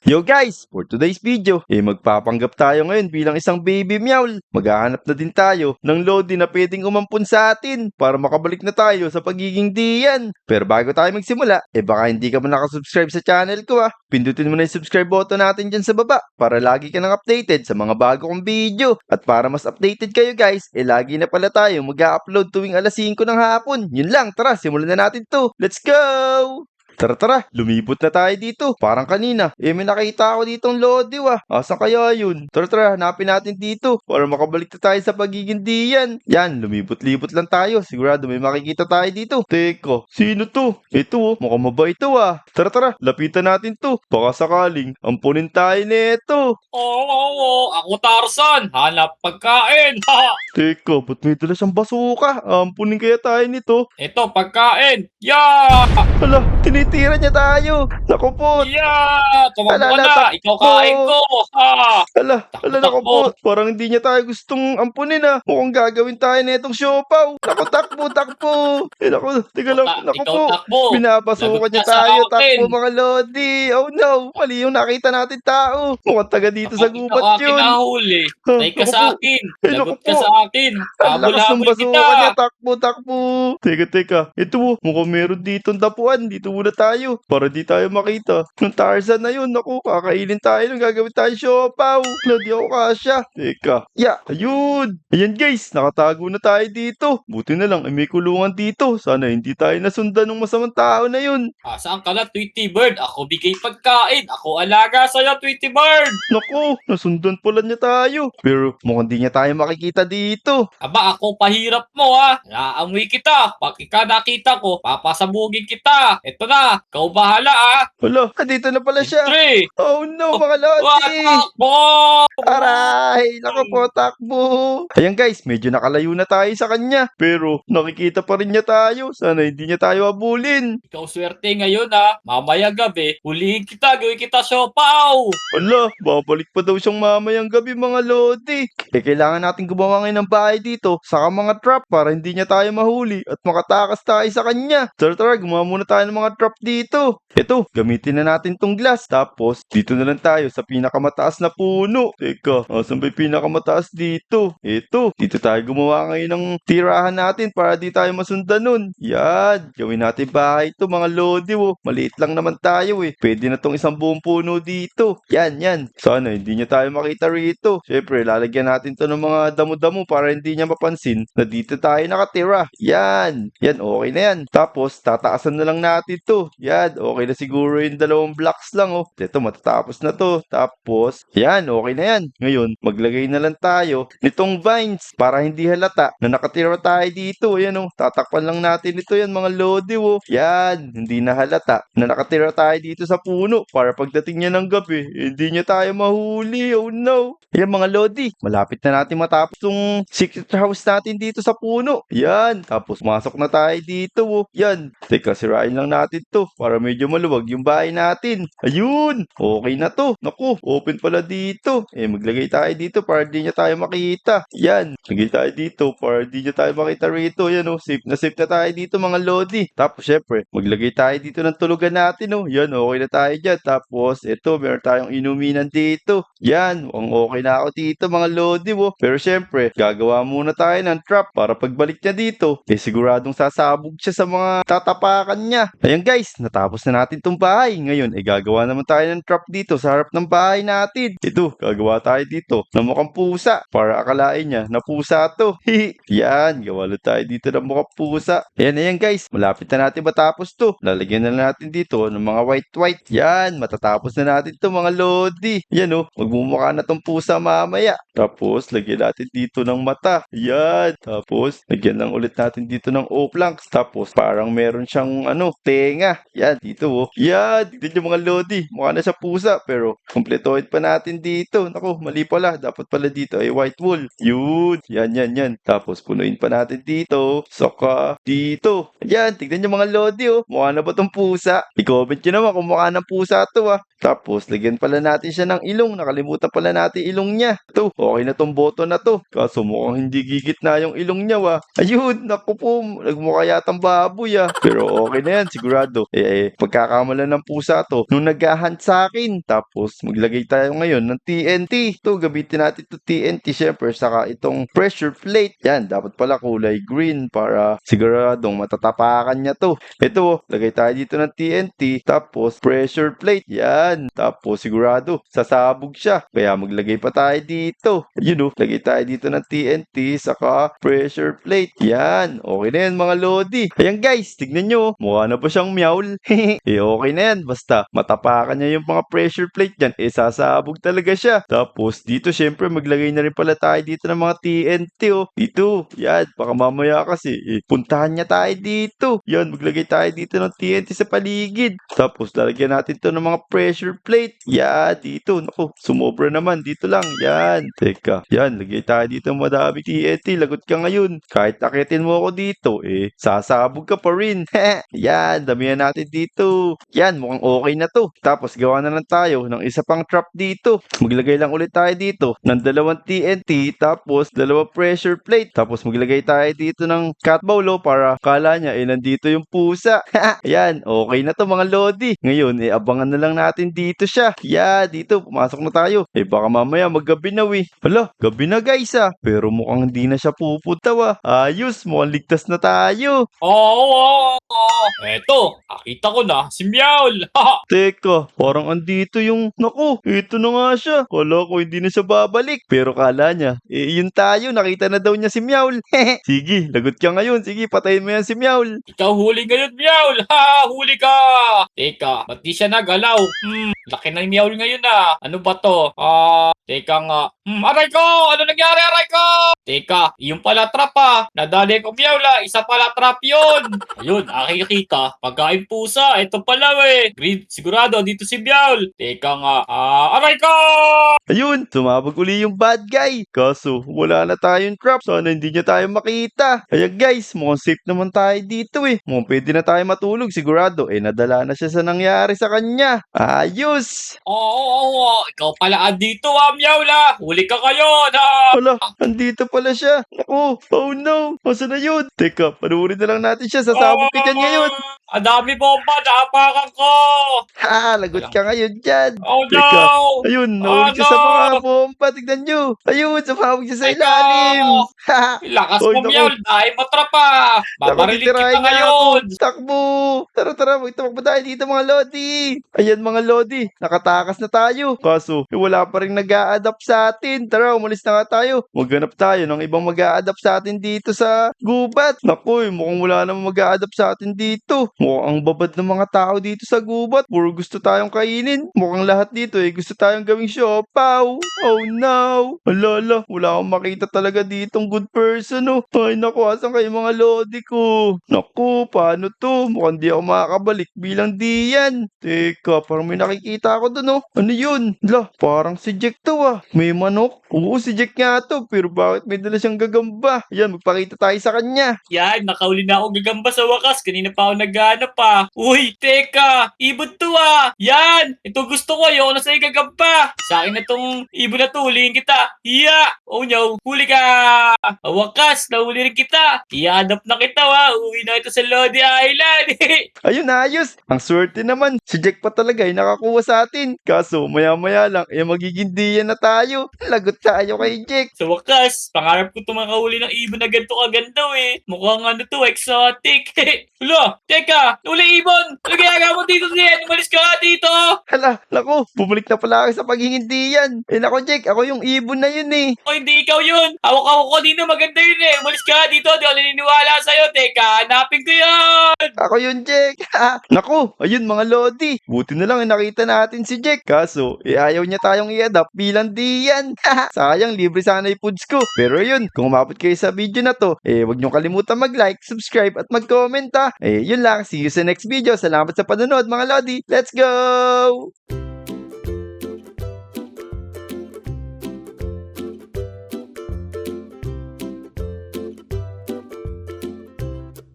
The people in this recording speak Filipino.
Yo guys, for today's video, magpapanggap tayo ngayon bilang isang baby meow. Maghahanap na din tayo ng Lodi na pwedeng umampun sa atin para makabalik na tayo sa pagiging Dian. Pero bago tayo magsimula, baka hindi ka pa nakasubscribe sa channel ko Pindutin mo na yung subscribe button natin dyan sa baba para lagi ka nang updated sa mga bago kong video. At para mas updated kayo guys, lagi na pala tayo mag-upload tuwing alas 5 ng hapon. Yun lang, tara, simulan na natin to. Let's go! Tara, lumibot na tayo dito. Parang kanina, may nakita ako ditong Lodi Asan kaya yun? Tara, hanapin natin dito para makabalik na tayo sa pagiging Dian. Yan, lumibot-libot lang tayo. Sigurado may makikita tayo dito. Teka, sino to? Ito mukhang mabait to Tara, lapitan natin to. Baka sakaling ampunin tayo nito. Oo, ako Tarzan. Hanap pagkain. Teka, ba't may dala siyang basuka? Ampunin kaya tayo nito. Ito, pagkain. Yeah! Hala, tinitira niya tayo. Naku po. Yeah! Tumakbo ka na. takbo. Ikaw kain ko. Hala, naku po. Takbo. Parang hindi niya tayo gustong ampunin Mukhang gagawin tayo netong siopaw. Naku, takbo. Naku, teka lang. Naku Ikaw po. takbo. Binabasukan Lagot niya ka sa tayo. akin. Takbo mga Lodi. Oh no, mali yung nakita natin tao. Mukhang taga dito sa gubat Ikaw akin yun. nahuli. Tay ka naku sa po. akin. naku Lagot ka po. sa akin. Ang lakas ng Habol-habol kita. basukan niya. Takbo. Teka. Ito mukhang meron ditong tapuan. Dito muna tayo. Para di tayo makita. Nung Tarzan na yun. Naku, kakainin tayo. Nung gagawin tayo siopaw. Di ako kasya. Teka. Ayun. Ayan guys. Nakatago na tayo dito. Buti na lang may kulungan dito. Sana hindi tayo nasundan ng masamang tao na yun. Saan ka na, Tweety Bird? Ako bigay pagkain. Ako alaga sa'yo, Tweety Bird. Naku, nasundan pala niya tayo. Pero mukhang di niya tayo makikita dito. Aba, ako pahirap mo Naamoy kita. Pag ika nakita ko, papasabugin kita. Ito na, ikaw bahala Hala, dito na pala siya. 3, Oh no, mga Lodi. takbo! Aray! Naku po, takbo! Ayan guys, medyo nakalayo na tayo sa kanya. Pero nakikita pa rin niya tayo. Sana hindi niya tayo abulin. Ikaw swerte ngayon Mamaya gabi, hulihin kita, gawin kita siopaw. Wala, babalik pa daw siyang mamayang gabi mga Lodi. Kailangan natin gumawa ngayon ng bahay dito. Saka mga trap para hindi niya tayo mahuli at makatakas tayo sa kanya. Tara, gumawa muna tayo ng mga trap dito. Ito, gamitin na natin tong glass. Tapos, dito na lang tayo sa pinakamataas na puno. Teka, asan ba yung pinakamataas dito? Ito, dito tayo gumawa ngayon ng tirahan natin para di tayo masundan nun. Yan, gawin natin bahay ito mga Lodi Maliit lang naman tayo Pwede na tong isang buong puno dito. Yan. Sana hindi niya tayo makita rito. Syempre, lalagyan natin to ng mga damo-damo para hindi niya mapansin na dito tayo nakatira. Yan, okay na yan. Tapos, tataasan na lang natin to. Yan, okay na siguro yung 2 blocks lang Ito, matatapos na to. Tapos, yan, okay na yan. Ngayon, maglagay na lang tayo nitong vines para hindi halata na nakatira tayo dito. Ayan tatakpan lang natin ito yan mga Lodi Yan, hindi na halata na nakatira tayo dito sa puno para pagdating niya ng gabi, hindi niya tayo mahuli. Oh no. Yan mga Lodi, malapit na natin matapos yung secret house natin dito sa puno. Yan, tapos masok na tayo dito Yan, teka, sirain lang natin to para medyo maluwag yung bahay natin. Ayun, okay na to. Naku, open pala dito. Maglagay tayo dito para di niya tayo makita. Yan, maglagay tayo dito para di niya tayo makita rito. Yan safe na tayo dito mga Lodi. Tapos syempre, maglagay tayo dito ng tulugan natin Yan, okay na tayo dyan. Tapos, ito, meron tayong inuminan dito. Yan, okay na ako dito mga Lodi Pero syempre, gagawa muna tayo ng trap para pagbalik niya dito, siguradong sasabog siya sa mga tatapakan niya. Ayan guys, natapos na natin tong bahay. Ngayon, gagawa naman tayo ng trap dito sa harap ng bahay natin. Ito, gagawa tayo dito ng mukhang pusa para akalain niya na pusa to. Yan, gawa lang tayo dito ng mukhang pusa. Ayan guys, malapit na natin matapos to. Lalagyan na natin dito ng mga white. Yan, matatapos na natin to mga Lodi. Yan magmumukha na tong pusa mamaya. Tapos, lagyan natin dito ng mata. Yan, tapos, lagyan lang ulit natin dito ng O-planks. Tapos, parang meron siyang tenga. Yan, dito Yan, dito yung mga Lodi. Mukha na siya pusa, pero kumpletohin pa natin dito. Naku, mali pala. Dapat pala dito ay white wool. Yun, yan. Tapos, punuin pa natin dito. Saka, dito. Yan, tignan yung mga Lodi Mukha na ba tong pusa? I-comment nyo naman kung mukha ng pusa to Tapos, lagyan pala natin siya ng ilong. Nakalimutan pala natin ilong niya. Ito, okay na tong boto na to. Kaso mukhang hindi gigit na yung ilong niya Ayun, naku po, nagmukha yatang baboy Pero okay na yan. Sigurado sigurado. Pagkakamalan ng pusa to, nung nag-hunt sa akin. Tapos, maglagay tayo ngayon ng TNT. Ito, gamitin natin ito TNT, syempre, saka itong pressure plate. Yan, dapat pala kulay green para siguradong matatapakan niya to. Ito, lagay tayo dito ng TNT, tapos pressure plate. Yan, tapos sigurado, sasabog siya. Kaya maglagay pa tayo dito. Yun o, lagay tayo dito ng TNT, saka pressure plate. Yan, okay na yan mga lodi. Ayan guys, tignan nyo, mukha na pa siyang meowl. Okay na yan, basta matapakan niya yung mga pressure plate dyan, sasabog talaga siya. Tapos dito syempre maglagay na rin pala tayo dito ng mga TNT dito, yan, baka mamaya kasi puntahan niya tayo dito. Yan, maglagay tayo dito ng TNT sa paligid. Tapos lalagyan natin to ng mga pressure plate. Yan, dito, naku, sumobra naman, dito lang, yan. Teka, yan, lagay tayo dito ng madami TNT, lagot ka ngayon. Kahit akitin mo ako dito, sasabog ka pa rin. Yan, damihan natin dito. Yan, mukhang okay na to. Tapos gawa na lang tayo ng isa pang trap dito. Maglagay lang ulit tayo dito ng 2 TNT, tapos 2 pressure plate. Tapos maglagay tayo dito ng cat bowl para kala niya nandito yung pusa. Yan, okay na to mga lodi. Ngayon, abangan na lang natin dito siya. Yan, dito, pumasok na tayo. Baka mamaya maggabi na Hala, gabi na guys Pero mukhang hindi na siya pupunta Ayos, mukhang ligtas na tayo. Oo. Eto, nakita ko na si Meowl. Teka, parang andito yung... Naku, ito na nga siya. Kala ko hindi na siya babalik. Pero kala niya, yun tayo. Nakita na daw niya si Meowl. Sige, lagot ka ngayon. Sige, patayin mo yan si Meowl. Ikaw huli ngayon, Meowl. Huli ka. Teka, ba't di siya nagalaw? Laki na yung Meowl ngayon Ano ba to? Teka nga. Aray ko! Ano nangyari, aray ko? Teka, yung pala trap Nadali ko Meowl Isa pala trap yun. Ayun, nakikita. Pagkain pusa. Ito pala Green, sigurado dito si Meowl. Teka nga. Aray ko! Ayun, sumabog uli yung bad guy. Kaso, wala na tayong trap. Sana hindi niya tayo makita. Ayan guys, mukhang safe naman tayo dito Mukhang pwede na tayo matulog. Sigurado, nadala na siya sa nangyari sa kanya. Ayos! Oo. Ikaw pala andito Meowl Huli ka ngayon Hala, andito pala siya. Naku, oh no. Masa na yun? Teka, panuorin na lang natin siya. Sasabog ka dyan ngayon. Ang dami bomba, naapakan ko! Lagot ka ngayon dyan. Oh no! Teka, ayun, nahuli siya sa no! mga bomba. Tignan nyo. Ayun, sumabog siya sa ilalim. Lakas Oy, mo, naku. Meowl. Dahil mo trapa. Babarilin titirahin kita nga ako. ngayon. Takbo. Tara, magtumakbo tayo dito mga lodi. Ayan mga lodi, nakatakas na tayo. Kaso, wala pa rin nag-a-adapt sa atin. Tara, umalis na nga tayo. Maghanap tayo ng ibang mag-a-adapt sa atin dito sa gubat. Naku, mukhang wala namang mag-a-adapt sa atin dito. Mukhang babad ng mga tao dito sa gubat. Puro gusto tayong kainin. Mukhang lahat dito gusto tayong gawing siopaw. Oh no. Alala, wala akong makita talaga ditong good person Ay naku, asan kayo mga lodi ko? Naku, paano to? Mukhang di ako makakabalik bilang diyan. Teka, parang may nakikita ako dun Ano yun? Parang si Jack to May manok. Oo, si Jack nga to. Pero bakit may dala siyang gagamba? Yan, magpakita tayo sa kanya. Yan, nakauli na ako gagamba sa wakas. Kanina pa ako naghanap Uy, teka. Ibon to Yan, ito gusto ko. Ayoko na sa'yo gagamba. Sa akin na tong ibon na to. Huliin kita. Oh no, huli ka. Wakas, nahuli rin kita. I-adapt na kita Uwi na ito sa Lodi Island. Ayun, ayos. Ang swerte naman. Si Jack pa talaga nakakuha sa atin. Kaso, maya-maya lang, magiging diyan na tayo. Lagot tayo kay Jack. Sa wakas, pangarap ko tumakahuli ng ibon na ganito kaganda Mukhang exotic. Hala, teka, huli ibon. Ano ginagawa mo dito Zen? Umalis ka nga dito. Hala, naku, bumalik na pala ako sa pagiging diyan. Naku Jack, ako yung ibon na yun O hindi ikaw yun. Hawak ko dito, maganda yun Umalis ka nga dito, di ako naniniwala sa'yo. Teka, hanapin ko yun. Ako yun, Jack. Naku, ayun mga lodi. Buti na lang nakita natin si Jack. Kaso, ayaw niya tayong i-adapt bilang diyan. Sayang, libre sana yung foods ko. Pero yun, kung umabot kayo sa video na to, huwag niyong kalimutan mag-like, subscribe, at mag-comment Yun lang. See you sa next video. Salamat sa panonood mga lodi. Let's go!